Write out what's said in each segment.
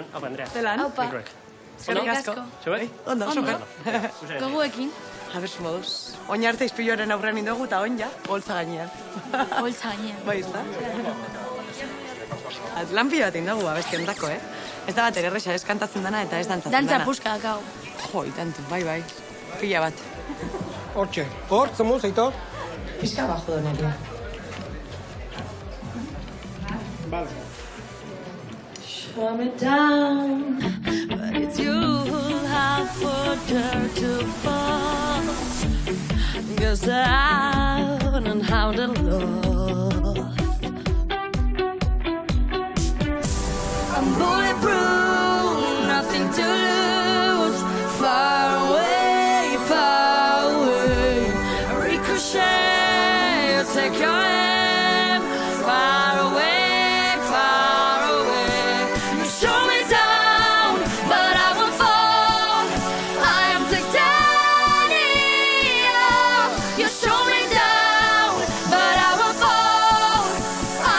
Zelan, hau, Andrea. Zelan? Aupa. Mikroek. Eskerrik asko. Zeuek? Ondo, super. Goguekin. Habez moduz. Oin arte izpiloaren aurrean indogu eta oin ja, boltza gainean. Holtza gainean. Bai, ez da? Lanpio bat indogu abestien dako, Ez da bat erresa, ez kantatzen dana eta ez dantzatzen dana. Dantza puska dakau. Jo, itantu, bai. Pila bat. Hortxe. Hor, zemuz, Aitor? Pizka bajo doneria. Vale. Show me down, but it's you who have put her to fall. 'Cause I wouldn't have to love. I'm bulletproof, nothing to lose. Far away, ricochet, you'll take your aim. Far away. You show me down, but I won't fall. I am titanium. You show me down, but I won't fall.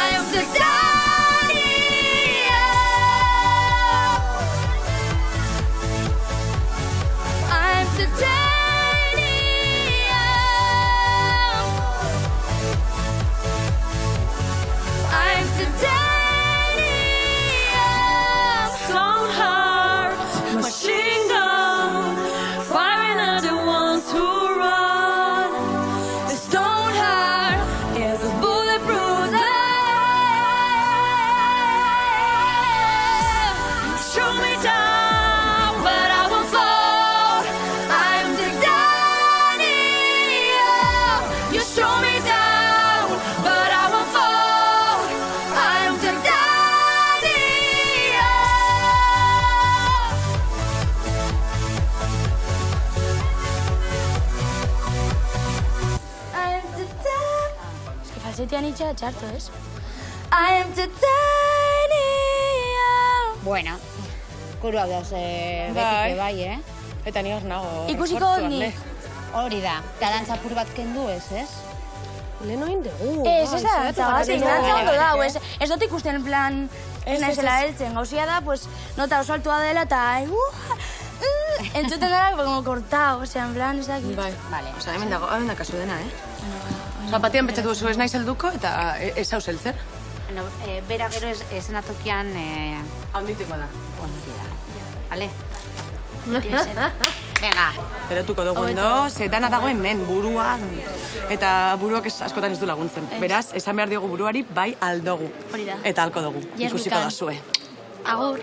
I am titanium. I am titanium. I am titanium. Stone heart, machine gun, firing at the ones who run. The stone heart is a bulletproof knife. Show me down, but I won't fall. I'm titanium. You show me down, but I won't fall. I'm titanium. I'm titanium. Ez que falsetian itxa txarto, ez? I am titanium. Bueno, kuruak dauz Bai. betike bai, Eta ni hor nago. Ikusiko esfortzuan, ni. Hori da, eta dantzapur bat kendu ez? Lehen oin dugu. Ez da dantza bat, ez dantza ondo dau, Bai. ez dut ikusten en plan, ez naizela heltzen. Gauzia da, pues, nota oso altua dela eta, entzuten dara, como cortao, osea, en plan, ez dakit. Bai. Vale. Osa, hemen dago kasu dena, Zapatian betxatu duzu ez naiz helduko eta ez hauz heltzen. No, bera gero esenatokian Handitiko da. ongi da. Vale? Venga. Erotuko dugu ondo, ze dana dagoen men, burua, eta buruak askotan ez du laguntzen. Beraz, esan behar diogu buruari bai aldogu. Hori da. Eta halko dugu, Yes, we ikusiko can. da zue. Agur.